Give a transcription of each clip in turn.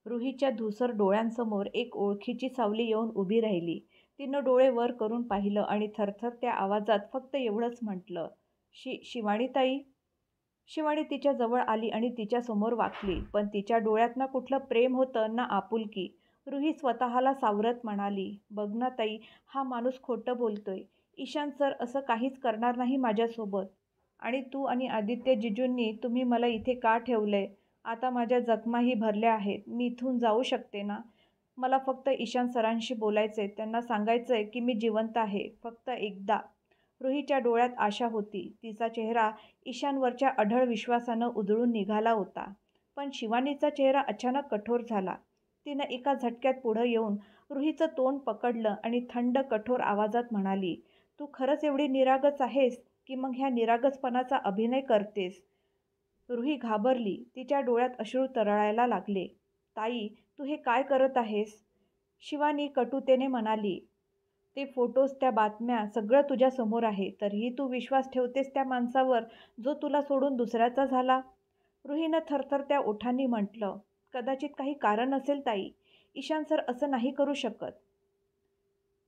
रुहीच्या धुसर डोळ्यांसमोर एक ओळखीची सावली येऊन उभी राहिली. तिनं डोळे वर करून पाहिलं आणि थरथरत्या आवाजात फक्त एवढंच म्हटलं, शिवानीताई. शिवानी तिच्या जवळ आली आणि तिच्यासमोर वाकली. पण तिच्या डोळ्यात ना कुठलं प्रेम होतं ना आपुलकी. रुही स्वतःला सावरत म्हणाली, बघ ना ताई, हा माणूस खोटं बोलतोय. ईशान सर असं काहीच करणार नाही माझ्यासोबत. आणि तू आणि आदित्य जिजूंनी तुम्ही मला इथे का ठेवलंय? आता माझ्या जखमाही भरल्या आहेत. मी इथून जाऊ शकते ना? मला फक्त ईशान सरांशी बोलायचंय. त्यांना सांगायचंय की मी जिवंत आहे. फक्त एकदा. रुहीच्या डोळ्यात आशा होती. तिचा चेहरा ईशानवरच्या अढळ विश्वासानं उजळून निघाला होता. पण शिवानीचा चेहरा अचानक कठोर झाला. तिनं एका झटक्यात पुढं येऊन रुहीचं तोंड पकडलं आणि थंड कठोर आवाजात म्हणाली, तू खरंच एवढी निरागस आहेस की मग ह्या निरागसपणाचा अभिनय करतेस? रुही घाबरली. तिच्या डोळ्यात अश्रू तरळायला लागले. ताई, तू हे काय करत आहेस? शिवानी कटुतेने म्हणाली, ते फोटोज, त्या बातम्या, सगळं तुझ्या समोर आहे. तरीही तू विश्वास ठेवतेस त्या माणसावर जो तुला सोडून दुसऱ्याचा झाला? रुहीनं थरथरत्या ओठांनी म्हटलं, कदाचित काही कारण असेल ताई. ईशान सर असं नाही करू शकत.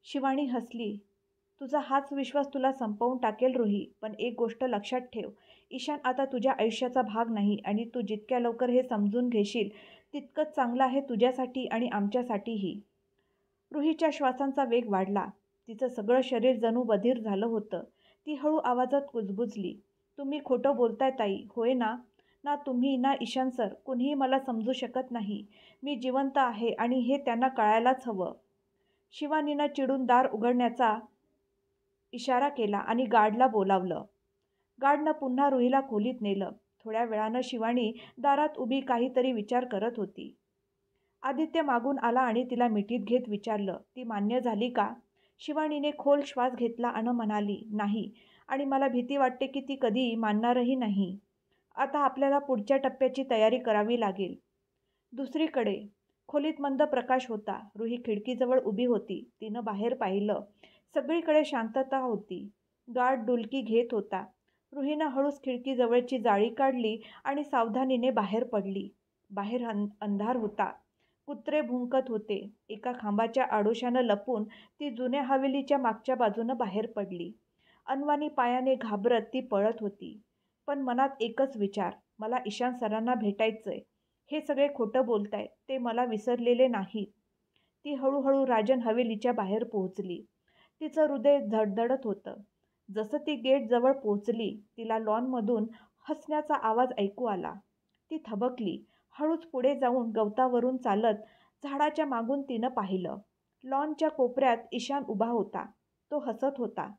शिवानी हसली. तुझा हाच विश्वास तुला संपवून टाकेल रुही. पण एक गोष्ट लक्षात ठेव. ईशान आता तुझ्या आयुष्याचा भाग नाही आणि तू जितक्या लवकर हे समजून घेशील तितकंच चांगलं आहे तुझ्यासाठी आणि आमच्यासाठीही. रुहीच्या श्वासांचा वेग वाढला. तिचं सगळं शरीर जणू बधीर झालं होतं. ती हळू आवाजात कुजबुजली, तुम्ही खोटं बोलताय ताई, होय ना? ना तुम्ही ना ईशान सर कुणीही मला समजू शकत नाही. मी जिवंत आहे आणि हे त्यांना कळायलाच हवं. शिवानीनं चिडून दार उघडण्याचा इशारा केला आणि गार्डला बोलावलं. गार्डनं पुन्हा रुहीला खोलीत नेलं. थोड्या वेळानं शिवानी दारात उभी काहीतरी विचार करत होती. आदित्य मागून आला आणि तिला मिठीत घेत विचारलं, ती मान्य झाली का? शिवानीने खोल श्वास घेतला आणि म्हणाली, नाही. आणि मला भीती वाटते की ती कधी मानणारही नाही. आता आपल्याला पुढच्या टप्प्याची तयारी करावी लागेल. दुसरीकडे खोलीत मंद प्रकाश होता. रुही खिडकीजवळ उभी होती. तिनं बाहेर पाहिलं. सगळीकडे शांतता होती. गार्ड डुलकी घेत होता. रुहीनं हळूच खिडकीजवळची जाळी काढली आणि सावधानीने बाहेर पडली. बाहेर अंधार होता. कुत्रे भुंकत होते. एका खांबाच्या आडोशानं लपून ती जुन्या हवेलीच्या मागच्या बाजूनं बाहेर पडली. अनवाणी पायाने घाबरत ती पळत होती. पण मनात एकच विचार, मला ईशान सरांना भेटायचंय. हे सगळे खोटं बोलतायत. ते मला विसरलेले नाहीत. ती हळूहळू राजन हवेलीच्या बाहेर पोहोचली. तिचं हृदय धडधडत होतं. जसं ती गेट जवळ पोहोचली, तिला लॉनमधून हसण्याचा आवाज ऐकू आला. ती थबकली. हळूच पुढे जाऊन गवतावरून चालत झाडाच्या मागून तिनं पाहिलं. लॉनच्या कोपऱ्यात ईशान उभा होता. तो हसत होता.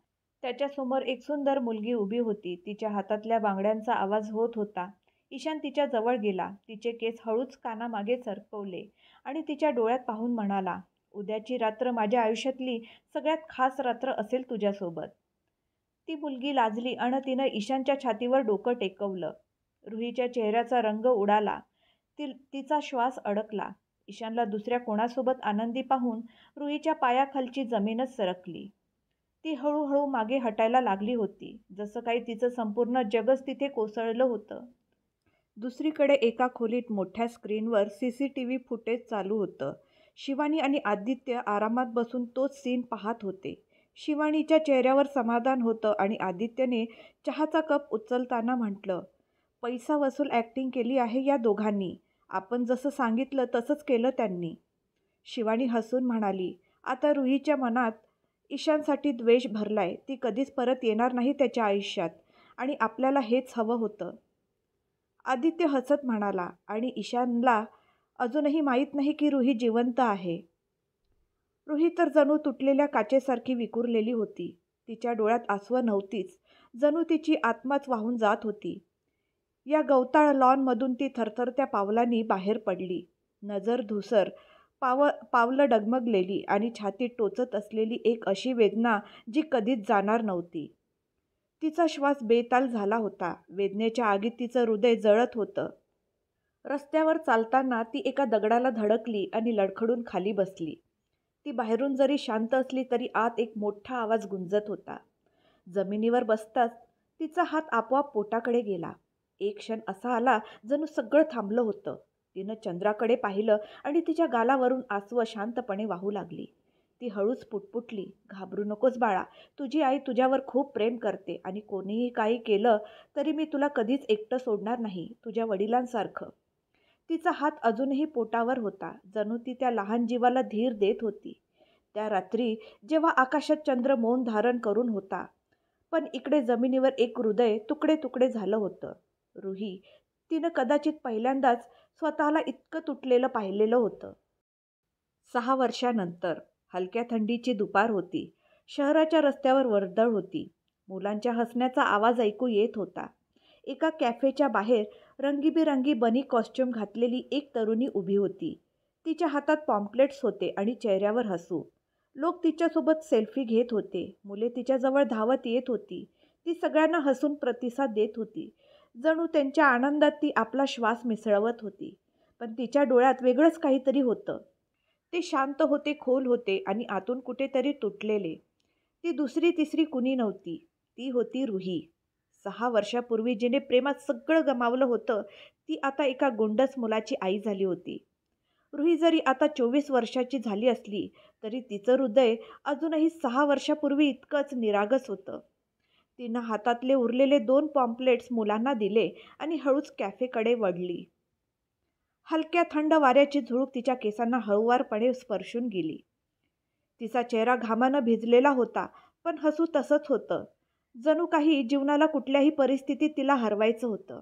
त्याच्यासमोर एक सुंदर मुलगी उभी होती. तिच्या हातातल्या बांगड्यांचा आवाज होत होता. ईशान तिच्या जवळ गेला. तिचे केस हळूच कानामागे सरकवले आणि तिच्या डोळ्यात पाहून म्हणाला, उद्याची रात्र माझ्या आयुष्यातली सगळ्यात खास रात्र असेल तुझ्यासोबत. ती मुलगी लाजली आणि तिनं ईशानच्या छातीवर डोकं टेकवलं. रुहीच्या चेहऱ्याचा रंग उडाला. तिचा श्वास अडकला. ईशानला दुसऱ्या कोणासोबत आनंदी पाहून रुहीच्या पायाखालची जमीनच सरकली. ती हळूहळू मागे हटायला लागली होती. जसं काही तिचं संपूर्ण जगच तिथे कोसळलं होतं. दुसरीकडे एका खोलीत मोठ्या स्क्रीनवर CCTV फुटेज चालू होतं. शिवानी आणि आदित्य आरामात बसून तोच सीन पाहत होते. शिवानीच्या चेहऱ्यावर समाधान होतं आणि आदित्यने चहाचा कप उचलताना म्हटलं, पैसा वसूल ॲक्टिंग केली आहे या दोघांनी. आपण जसं सांगितलं तसंच केलं त्यांनी. शिवानी हसून म्हणाली, आता रुहीच्या मनात ईशानसाठी द्वेष भरलाय. ती कधीच परत येणार नाही त्याच्या आयुष्यात आणि आपल्याला हेच हवं होतं. आदित्य हसत म्हणाला, आणि ईशानला अजूनही माहीत नाही की रुही जिवंत आहे. रुही तर जणू तुटलेल्या काचेसारखी विखुरलेली होती. तिच्या डोळ्यात आसवं नव्हतीच. जणू तिची आत्माच वाहून जात होती. या गवताळ लॉनमधून ती थरथरत्या पावलांनी बाहेर पडली. नजर धुसर, पावलं डगमगलेली आणि छातीत टोचत असलेली एक अशी वेदना जी कधीच जाणार नव्हती. तिचा श्वास बेताल झाला होता. वेदनेच्या आगीत तिचं हृदय जळत होतं. रस्त्यावर चालताना ती एका दगडाला धडकली आणि लडखडून खाली बसली. ती बाहेरून जरी शांत असली तरी आत एक मोठा आवाज गुंजत होता. जमिनीवर बसताच तिचा हात आपोआप पोटाकडे गेला. एक क्षण असा आला जणू सगळं थांबलं होतं. तिनं चंद्राकडे पाहिलं आणि तिच्या गालावरून आसवं शांतपणे वाहू लागली. ती हळूच पुटपुटली, "घाबरू नकोस बाळा. तुझी आई तुझ्यावर खूप प्रेम करते आणि कोणीही काही केलं तरी मी तुला कधीच एकटं सोडणार नाही, तुझ्या वडिलांसारखं." तिचा हात अजूनही पोटावर होता, जणू ती त्या लहान जीवाला धीर देत होती. त्या रात्री जेव्हा आकाशात चंद्र मौन धारण करून होता, पण इकडे जमिनीवर एक हृदय तुकडे तुकडे झालं होतं. रुही, तिनं कदाचित पहिल्यांदाच स्वतःला इतकं तुटलेलं पाहिलेलं होतं. 6 वर्षानंतर हलक्या थंडीची दुपार होती. शहराच्या रस्त्यावर वर्दळ होती. मुलांच्या हसण्याचा आवाज ऐकू येत होता. एका कॅफेच्या बाहेर रंगीबेरंगी बनी कॉस्ट्यूम घातलेली एक तरुणी उभी होती. तिच्या हातात पॉम्पलेट्स होते आणि चेहऱ्यावर हसू. लोक तिच्यासोबत सेल्फी घेत होते. मुले तिच्याजवळ धावत येत होती. ती सगळ्यांना हसून प्रतिसाद देत होती. जणू त्यांच्या आनंदात ती आपला श्वास मिसळवत होती. पण तिच्या डोळ्यात वेगळंच काहीतरी होतं. ते शांत होते, खोल होते आणि आतून कुठेतरी तुटलेले. ती दुसरी तिसरी कुणी नव्हती. ती होती रुही. 6 वर्षापूर्वी जिने प्रेमात सगळं गमावलं होतं, ती आता एका गोंडस मुलाची आई झाली होती. रुही जरी आता 24 वर्षाची झाली असली तरी तिचं हृदय अजूनही 6 वर्षापूर्वी इतकंच निरागस होतं. तिनं हातातले उरलेले 2 पॉम्पलेट्स मुलांना दिले आणि हळूच कॅफेकडे वळली. हलक्या थंड वाऱ्याची झुळूक तिच्या केसांना हळूवारपणे स्पर्शून गेली. तिचा चेहरा घामानं भिजलेला होता, पण हसू तसंच होतं. जणू काही जीवनाला कुठल्याही परिस्थितीत तिला हरवायचं होतं.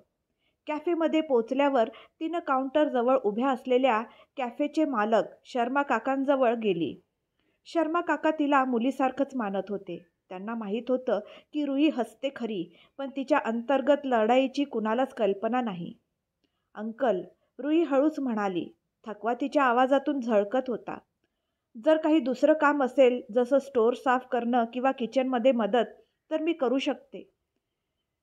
कॅफेमध्ये पोचल्यावर तिनं काउंटरजवळ उभ्या असलेल्या कॅफेचे मालक शर्मा काकांजवळ गेली. शर्मा काका तिला मुलीसारखंच मानत होते. त्यांना माहीत होतं की रुही हसते खरी, पण तिच्या अंतर्गत लढाईची कुणालाच कल्पना नाही. "अंकल," रुही हळूच म्हणाली. थकवा तिच्या आवाजातून झळकत होता. "जर काही दुसरं काम असेल, जसं स्टोअर साफ करणं किंवा किचनमध्ये मदत, तर मी करू शकते."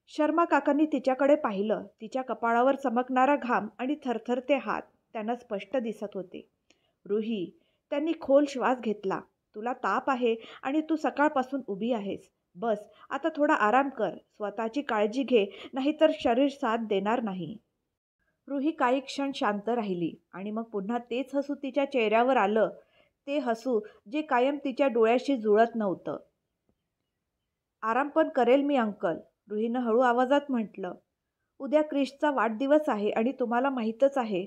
शर्मा काकांनी तिच्याकडे पाहिलं. तिच्या कपाळावर चमकणारा घाम आणि थरथरते हात त्यांना स्पष्ट दिसत होते. "रुही," त्यांनी खोल श्वास घेतला, "तुला ताप आहे आणि तू सकाळपासून उभी आहेस. बस, आता थोडा आराम कर. स्वतःची काळजी घे, नाहीतर शरीर साथ देणार नाही." रुही काही क्षण शांत राहिली आणि मग पुन्हा तेच हसू तिच्या चेहऱ्यावर आलं. ते हसू जे कायम तिच्या डोळ्याशी जुळत नव्हतं. "आराम पण करेल मी अंकल," रुहीनं हळू आवाजात म्हटलं. "उद्या क्रिशचा वाढदिवस आहे आणि तुम्हाला माहीतच आहे,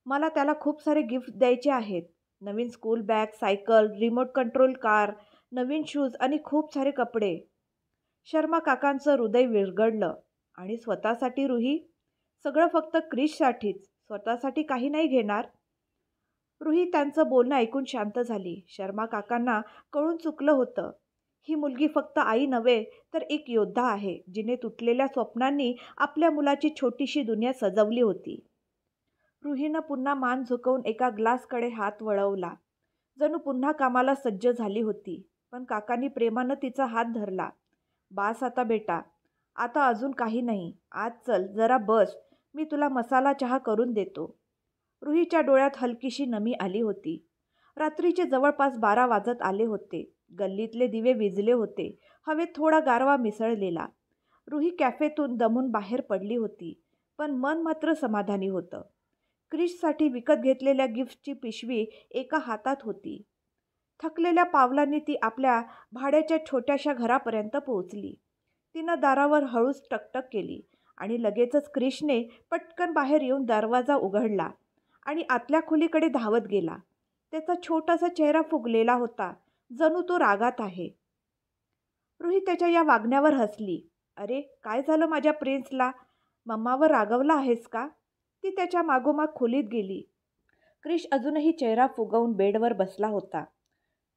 मला त्याला खूप सारे गिफ्ट द्यायचे आहेत. नवीन school bag, cycle, remote control car, नवीन शूज आणि खूप सारे कपडे." शर्मा काकांचं हृदय विरघळलं. "आणि स्वतःसाठी रुही?" "सगळं फक्त क्रिशसाठीच. स्वतःसाठी काही नाही घेणार." रुही त्यांचं बोलणं ऐकून शांत झाली. शर्मा काकांना कळून चुकलं होतं. ही मुलगी फक्त आई नव्हे, तर एक योद्धा आहे, जिने तुटलेल्या स्वप्नांनी आपल्या मुलाची छोटीशी दुनिया सजवली होती. रुहीनं पुन्हा मान झुकवून एका ग्लासकडे हात वळवला. जणू पुन्हा कामाला सज्ज झाली होती. पण काकांनी प्रेमानं तिचा हात धरला. "बास आता बेटा. आता अजून काही नाही. आज चल, जरा बस. मी तुला मसाला चहा करून देतो." रुहीच्या डोळ्यात हलकीशी नमी आली होती. रात्रीचे जवळपास 12 वाजत आले होते. गल्लीतले दिवे विझले होते. हवेत थोडा गारवा मिसळलेला. रुही कॅफेतून दमून बाहेर पडली होती, पण मन मात्र समाधानी होतं. क्रिशसाठी विकत घेतलेल्या गिफ्टची पिशवी एका हातात होती. थकलेल्या पावलांनी ती आपल्या भाड्याच्या छोट्याशा घरापर्यंत पोहोचली. तिनं दारावर हळूच टकटक केली आणि लगेचच क्रिशने पटकन बाहेर येऊन दरवाजा उघडला आणि आतल्या खोलीकडे धावत गेला. त्याचा छोटासा चेहरा फुगलेला होता, जणू तो रागात आहे. रुही त्याच्या या वागण्यावर हसली. "अरे, काय झालं माझ्या प्रिन्सला? मम्मावर रागवला आहेस का?" ती त्याच्या मागोमाग खोलीत गेली. क्रिश अजूनही चेहरा फुगवून बेडवर बसला होता.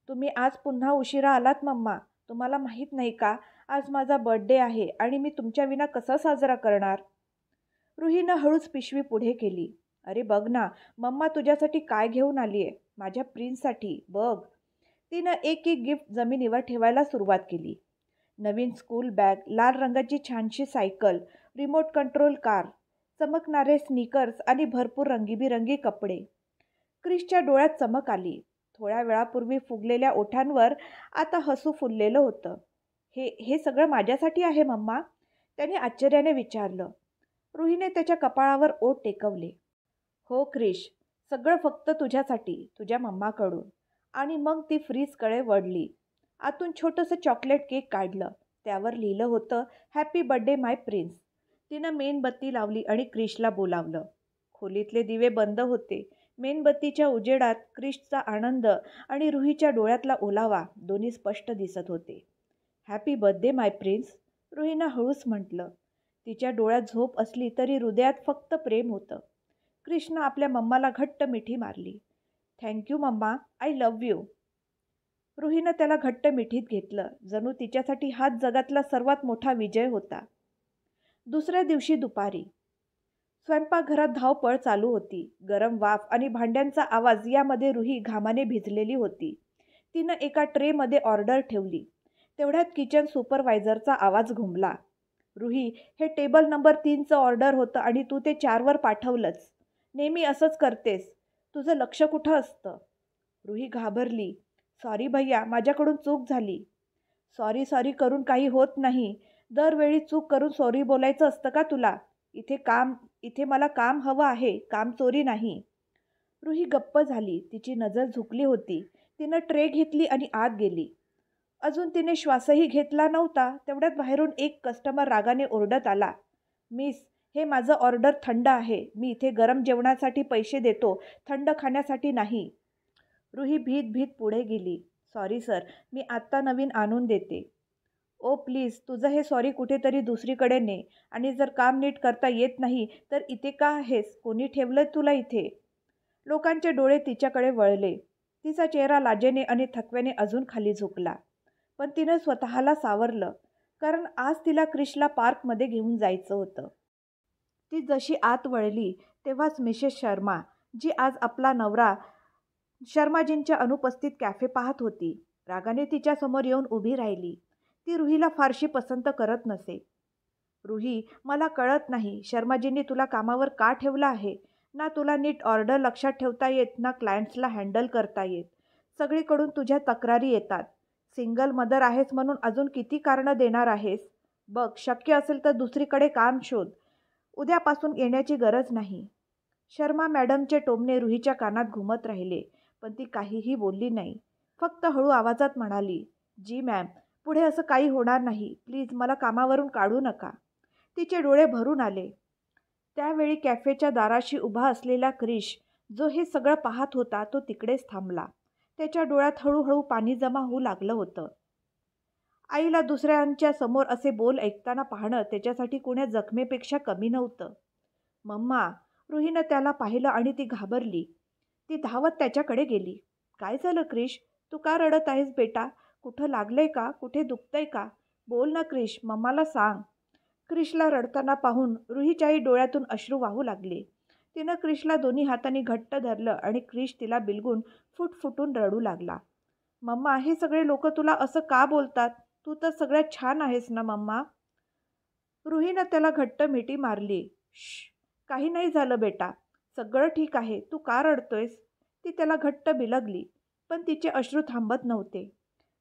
"तुम्ही आज पुन्हा उशिरा आलात मम्मा. तुम्हाला माहीत नाही का, आज माझा बर्थडे आहे आणि मी तुमच्याविना कसा साजरा करणार?" रुहीनं हळूच पिशवी पुढे केली. "अरे बघ ना, मम्मा तुझ्यासाठी काय घेऊन आली आहे. माझ्या प्रिन्ससाठी बघ." तिनं एक एक गिफ्ट जमिनीवर ठेवायला सुरुवात केली. नवीन स्कूल बॅग, लाल रंगाची छानशी सायकल, रिमोट कंट्रोल कार, चमकणारे स्नीकर्स आणि भरपूर रंगीबिरंगी कपडे. क्रिशच्या डोळ्यात चमक आली. थोड्या वेळापूर्वी फुगलेल्या ओठांवर आता हसू फुललेलं होतं. हे सगळं माझ्यासाठी आहे मम्मा?" त्याने आश्चर्याने विचारलं. रुहीने त्याच्या कपाळावर ओठ टेकवले. हो क्रिश, सगळं फक्त तुझ्यासाठी, तुझ्या मम्माकडून. आणि मग ती फ्रीजकडे वळली. आतून छोटंसं चॉकलेट केक काढलं. त्यावर लिहिलं होतं, हॅपी बर्थडे माय प्रिन्स. तिनं मेणबत्ती लावली आणि क्रिशला बोलावलं. खोलीतले दिवे बंद होते. मेणबत्तीच्या उजेडात क्रिशचा आनंद आणि रुहीच्या डोळ्यातला ओलावा दोन्ही स्पष्ट दिसत होते. हॅपी बर्थडे माय प्रिन्स, रुहीनं हळूच म्हटलं. तिच्या डोळ्यात झोप असली तरी हृदयात फक्त प्रेम होतं. क्रिशनं आपल्या मम्माला घट्ट मिठी मारली. Thank you mamma, I love you. रुहीनं त्याला घट्ट मिठीत घेतलं. जणू तिच्यासाठी हाच जगातला सर्वात मोठा विजय होता. दुसऱ्या दिवशी दुपारी स्वयंपाकघरात धावपळ चालू होती. गरम वाफ आणि भांड्यांचा आवाज यामध्ये रुही घामाने भिजलेली होती. तिनं एका ट्रेमध्ये ऑर्डर ठेवली. तेवढ्यात किचन सुपरवायझरचा आवाज घुमला. रुही, हे टेबल नंबर 3चं ऑर्डर होतं आणि तू ते 4वर पाठवलंच. नेहमी असंच करतेस. तुझं लक्ष कुठं असतं? रुही घाबरली. सॉरी भैया, माझ्याकडून चूक झाली. सॉरी सॉरी करून काही होत नाही. दरवेळी चूक करून सॉरी बोलायचं असतं का तुला? इथे मला काम हवं आहे, काम चोरी नाही. रुही गप्प झाली. तिची नजर झुकली होती. तिनं ट्रे घेतली आणि आत गेली. अजून तिने श्वासही घेतला नव्हता तेवढ्यात बाहेरून एक कस्टमर रागाने ओरडत आला. मिस, हे माझं ऑर्डर थंड आहे. मी इथे गरम जेवणासाठी पैसे देतो, थंड खाण्यासाठी नाही. रुही भीत भीत पुढे गेली. सॉरी सर, मी आत्ता नवीन आणून देते. ओ प्लीज, तुझं हे सॉरी कुठेतरी दुसरीकडे ने. आणि जर काम नीट करता येत नाही तर इथे का आहेस? कोणी ठेवलंय तुला इथे? लोकांचे डोळे तिच्याकडे वळले. तिचा चेहरा लाजेने आणि थकव्याने अजून खाली झुकला. पण तिनं स्वतःला सावरलं, कारण आज तिला क्रिशला पार्कमध्ये घेऊन जायचं होतं. ती जशी आत वळली तेव्हाच मिसेस शर्मा, जी आज आपला नवरा शर्माजींच्या अनुपस्थित कॅफे पाहत होती, रागाने तिच्यासमोर येऊन उभी राहिली. ती रुहीला फारशी पसंत करत नसे. रुही, मला कळत नाही, शर्माजींनी तुला कामावर का ठेवलं आहे? ना तुला नीट ऑर्डर लक्षात ठेवता येत, ना क्लायंट्सला हँडल करता येत. सगळीकडून तुझ्या तक्रारी येतात. सिंगल मदर आहेस म्हणून अजून किती कारणं देणार आहेस? बघ, शक्य असेल तर दुसरीकडे काम शोध. उद्यापासून येण्याची गरज नाही. शर्मा मॅडमचे टोमणे रुहीच्या कानात घुमत राहिले, पण ती काहीही बोलली नाही. फक्त हळू आवाजात म्हणाली, जी मॅम, पुढे असं काही होणार नाही. प्लीज मला कामावरून काढू नका. तिचे डोळे भरून आले. त्यावेळी कॅफेच्या दाराशी उभा असलेला क्रिश, जो हे सगळं पाहत होता, तो तिकडेच थांबला. त्याच्या डोळ्यात हळूहळू पाणी जमा होऊ लागलं होतं. आईला दुसऱ्यांच्या समोर असे बोल ऐकताना पाहणं त्याच्यासाठी कुण्या जखमेपेक्षा कमी नव्हतं. मम्मा, रुहीनं त्याला पाहिलं आणि ती घाबरली. ती धावत त्याच्याकडे गेली. काय झालं क्रिश? तू का रडत आहेस बेटा? कुठं लागलंय का? कुठे दुखतंय का? बोल ना क्रिश, मम्माला सांग. क्रिशला रडताना पाहून रुहीच्याही डोळ्यातून अश्रू वाहू लागले. तिनं क्रिशला दोन्ही हातांनी घट्ट धरलं आणि क्रिश तिला बिलगून फुटफुटून रडू लागला. मम्मा, हे सगळे लोक तुला असं का बोलतात? तू तर सगळ्यात छान आहेस ना मम्मा. रुहीनं त्याला घट्ट मिठी मारली. श्श, काही नाही झालं बेटा, सगळं ठीक आहे. तू का रडतोयस? ती त्याला घट्ट बिलगली, पण तिचे अश्रू थांबत नव्हते.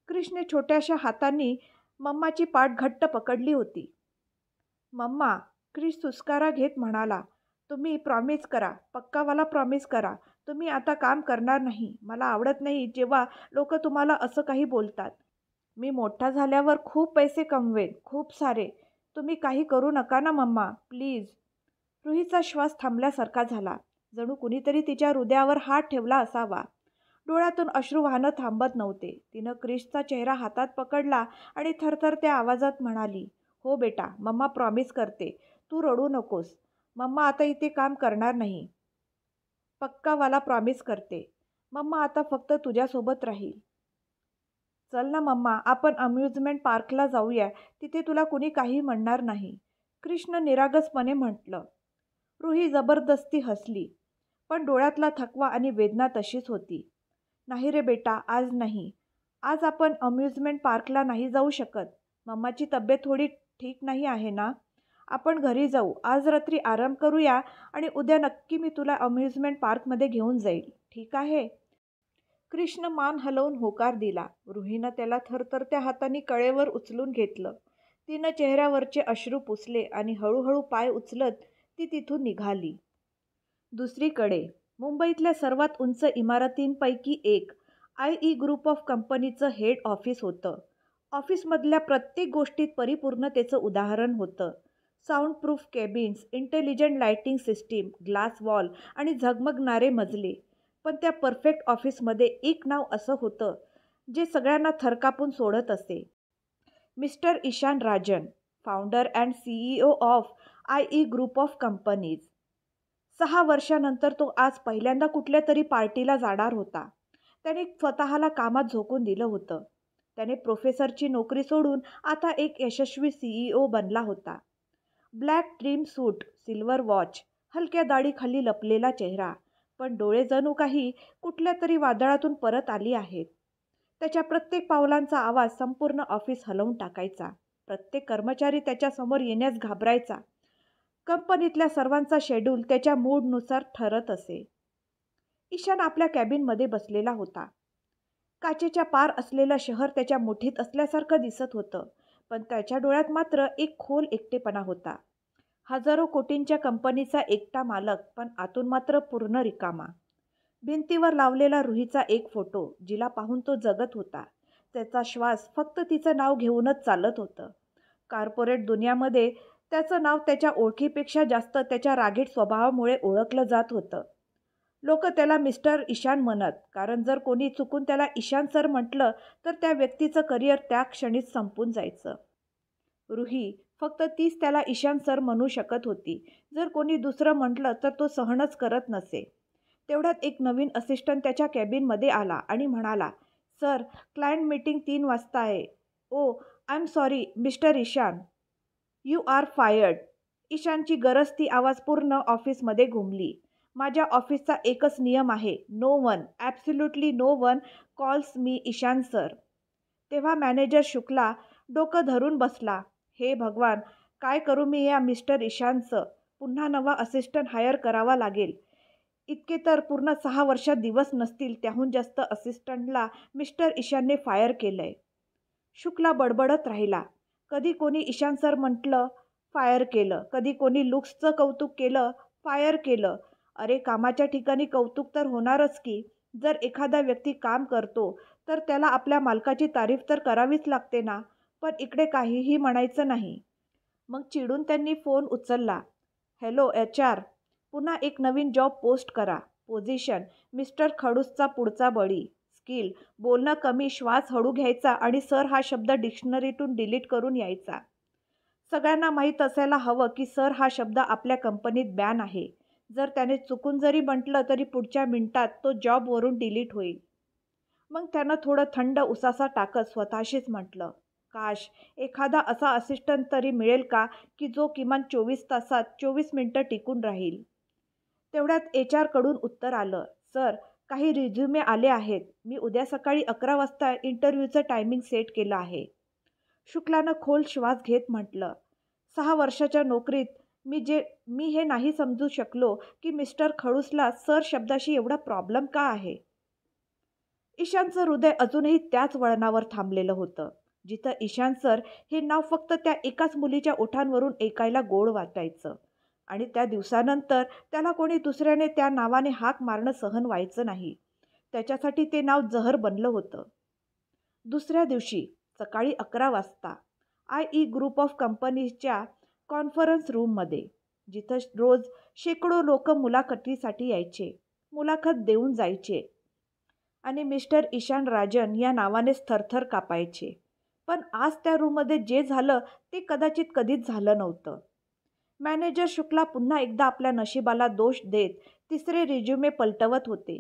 क्रिशने छोट्याशा हातांनी मम्माची पाठ घट्ट पकडली होती. मम्मा, क्रिश सुस्कारा घेत म्हणाला, तुम्ही प्रॉमिस करा, पक्कावाला प्रॉमिस करा. तुम्ही आता काम करणार नाही. मला आवडत नाही जेव्हा लोक तुम्हाला असं काही बोलतात. मी मोठा झाल्यावर खूप पैसे कमवेन, खूप सारे. तुम्ही काही करू नका ना मम्मा, प्लीज. रुहीचा श्वास थांबल्यासारखा झाला. जणू कुणीतरी तिच्या हृदयावर हात ठेवला असावा. डोळ्यातून अश्रू वाहणं थांबत नव्हते. तिनं क्रिशचा चेहरा हातात पकडला आणि थरथरत्या आवाजात म्हणाली, हो बेटा, मम्मा प्रॉमिस करते. तू रडू नकोस. मम्मा आता इथे काम करणार नाही. पक्कावाला प्रॉमिस करते. मम्मा आता फक्त तुझ्यासोबत राहील. चल ना मम्मा, आपण अम्युजमेंट पार्कला जाऊया. तिथे तुला कुणी काही म्हणणार नाही. क्रिशनं निरागसपणे म्हटलं. रुही जबरदस्ती हसली, पण डोळ्यातला थकवा आणि वेदना तशीच होती. नाही रे बेटा, आज नाही. आज आपण अम्युजमेंट पार्कला नाही जाऊ शकत. मम्माची तब्येत थोडी ठीक नाही आहे ना. आपण घरी जाऊ. आज रात्री आराम करूया आणि उद्या नक्की मी तुला अम्युजमेंट पार्कमध्ये घेऊन जाईल. ठीक आहे? क्रिशनं मान हलवून होकार दिला. रुहीनं त्याला थरथरत्या हातांनी कळेवर उचलून घेतलं. तिनं चेहऱ्यावरचे अश्रू पुसले आणि हळूहळू पाय उचलत ती तिथून निघाली. दुसरीकडे मुंबईतल्या सर्वात उंच इमारतींपैकी एक IE ग्रुप ऑफ कंपनीचं हेड ऑफिस होतं. ऑफिसमधल्या प्रत्येक गोष्टीत परिपूर्णतेचं उदाहरण होतं. Sound proof cabins, intelligent lighting system, glass wall आणि झगमगणारे मजले. पण त्या परफेक्ट ऑफिसमध्ये एक नाव असं होतं जे सगळ्यांना थरकापून सोडत असे. Mister Ishaan Rajan, founder and CEO of IE group of companies. 6 वर्षानंतर तो आज पहिल्यांदा कुठल्या तरी पार्टीला जाणार होता. त्याने स्वतःला कामात झोकून दिलं होतं. त्याने प्रोफेसरची नोकरी सोडून आता एक यशस्वी CEO बनला होता. ब्लॅक ट्रिम सूट, सिल्वर वॉच, हलक्या दाढीखाली लपलेला चेहरा, पण डोळे जणू काही कुठल्या तरी वादळातून परत आली आहेत. त्याच्या प्रत्येक पावलांचा आवाज संपूर्ण ऑफिस हलवून टाकायचा. प्रत्येक कर्मचारी त्याच्यासमोर येण्यास घाबरायचा. कंपनीतल्या सर्वांचा शेड्यूल त्याच्या मूडनुसार ठरत असे. ईशान आपल्या कॅबिनमध्ये बसलेला होता. काचेच्या पार असलेलं शहर त्याच्या मुठीत असल्यासारखं दिसत होतं, पण त्याच्या डोळ्यात मात्र एक खोल एकटेपणा होता. हजारो कोटींच्या कंपनीचा एकटा मालक, पण आतून मात्र पूर्ण रिकामा. भिंतीवर लावलेला रुहीचा एक फोटो, जिला पाहून तो जगत होता. त्याचा श्वास फक्त तिचं नाव घेऊनच चालत होतं. कॉर्पोरेट दुनियामध्ये त्याचं नाव त्याच्या ओळखीपेक्षा जास्त त्याच्या रागीट स्वभावामुळे ओळखलं जात होतं. लोक त्याला मिस्टर ईशान म्हणत, कारण जर कोणी चुकून त्याला ईशान सर म्हटलं तर त्या व्यक्तीचं करिअर त्या क्षणीच संपून जायचं. रुही फक्त तीच त्याला ईशान सर म्हणू शकत होती. जर कोणी दुसरं म्हटलं तर तो सहनच करत नसे. तेवढ्यात एक नवीन असिस्टंट त्याच्या कॅबिनमध्ये आला आणि म्हणाला, सर, क्लायंट मीटिंग 3 वाजता आहे. Oh, I am sorry mister Ishan, you are fired. ईशानची गरजती आवाज पूर्ण ऑफिसमध्ये घुमली. माझ्या ऑफिसचा एकच नियम आहे, no one, absolutely no one calls me Ishan sir. तेव्हा मॅनेजर शुक्ला डोकं धरून बसला. हे भगवान, काय करू मी या मिस्टर ईशानचं? पुन्हा नवा असिस्टंट हायर करावा लागेल. इतके तर पूर्ण 6 वर्षात दिवस नसतील. त्याहून जास्त असिस्टंटला मिस्टर ईशानने फायर केलंय. शुक्ला बडबडत राहिला. कधी कोणी ईशान सर म्हटलं, फायर केलं. कधी कोणी लुक्सचं कौतुक केलं, फायर केलं. अरे, कामाच्या ठिकाणी कौतुक तर होणारच की. जर एखादा व्यक्ती काम करतो तर त्याला आपल्या मालकाची तारीफ तर करावीच लागते ना. पण इकडे काहीही म्हणायचं नाही. मग चिडून त्यांनी फोन उचलला. हॅलो HR, पुन्हा एक नवीन जॉब पोस्ट करा. पोझिशन, मिस्टर खडूसचा पुढचा बळी. स्किल, बोलणं कमी, श्वास हळू घ्यायचा आणि सर हा शब्द डिक्शनरीतून डिलीट करून यायचा. सगळ्यांना माहीत असायला हवं की सर हा शब्द आपल्या कंपनीत बॅन आहे. जर त्याने चुकून जरी म्हटलं तरी पुढच्या मिनिटात तो जॉबवरून डिलीट होईल. मग त्यानं थोडं थंड उसासा टाकत स्वतःशीच म्हटलं, काश एखादा असा असिस्टंट तरी मिळेल का की जो किमान 24 तासात 24 मिनिटं टिकून राहील. तेवढ्यात HR कडून उत्तर आलं, सर, काही रिझ्युमे आले आहेत. मी उद्या सकाळी 11 वाजता इंटरव्ह्यूचं टायमिंग सेट केलं आहे. शुक्लानं खोल श्वास घेत म्हटलं, 6 वर्षाच्या नोकरीत मी हे नाही समजू शकलो की मिस्टर खडूसला सर शब्दाशी एवढा प्रॉब्लेम का आहे. ईशानचं हृदय अजूनही त्याच वळणावर थांबलेलं होतं, जिथं ईशान सर हे नाव फक्त त्या एकाच मुलीच्या ओठांवरून ऐकायला गोड वाटायचं. आणि त्या दिवसानंतर त्याला कोणी दुसऱ्याने त्या नावाने हाक मारणं सहन व्हायचं नाही. त्याच्यासाठी ते नाव जहर बनलं होतं. दुसऱ्या दिवशी सकाळी 11 वाजता IE ग्रुप ऑफ कंपनीजच्या कॉन्फरन्स रूममध्ये, जिथं रोज शेकडो लोक मुलाखतीसाठी यायचे, मुलाखत देऊन जायचे आणि मिस्टर ईशान राजन या नावानेच थरथर कापायचे. पण आज त्या रूममध्ये जे झालं ते कदाचित कधीच झालं नव्हतं. मॅनेजर शुक्ला पुन्हा एकदा आपल्या नशिबाला दोष देत तिसरे रिझ्युमे पलटवत होते.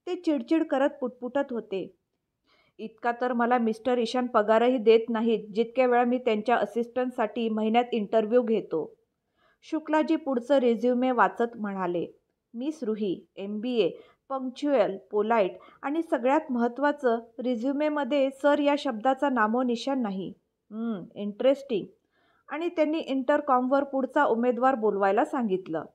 ते चिडचिड करत पुटपुटत होते, इतका तर मला मिस्टर ईशान पगारही देत नाहीत जितक्या वेळा मी त्यांच्या असिस्टंटसाठी महिन्यात इंटरव्ह्यू घेतो. शुक्लाजी पुढचं रिझ्युमे वाचत म्हणाले, miss Ruhi, MBA, punctual, polite आणि सगळ्यात महत्त्वाचं, रिझ्युमेमध्ये सर या शब्दाचा नामोनिशाण नाही. इंटरेस्टिंग. आणि त्यांनी इंटरकॉमवर पुढचा उमेदवार बोलवायला सांगितलं.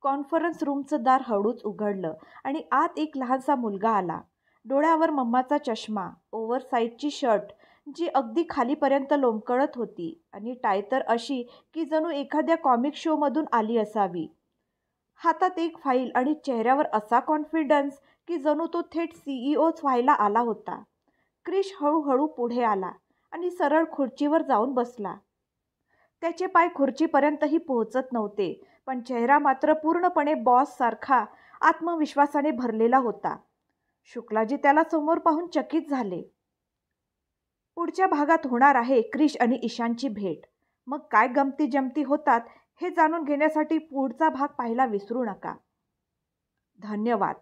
कॉन्फरन्स रूमचं दार हळूच उघडलं आणि आत एक लहानसा मुलगा आला. डोळ्यावर मम्माचा चष्मा, ओव्हरसाईजची शर्ट जी अगदी खालीपर्यंत लोंबकळत होती आणि टाय तर अशी की जणू एखाद्या कॉमिक शोमधून आली असावी. हातात एक फाईल आणि चेहऱ्यावर असा कॉन्फिडन्स की जणू तो थेट सीईओच व्हायला आला होता. क्रिश हळूहळू पुढे आला आणि सरळ खुर्चीवर जाऊन बसला. त्याचे पाय खुर्चीपर्यंतही पोहोचत नव्हते, पण चेहरा मात्र पूर्णपणे बॉस सारखा आत्मविश्वासाने भरलेला होता. शुक्लाजी त्याला समोर पाहून चकित झाले. पुढच्या भागात होणार आहे क्रिश आणि ईशानची भेट. मग काय गमती जमती होतात हे जाणून घेण्यासाठी पुढचा भाग पाहायला विसरू नका. धन्यवाद.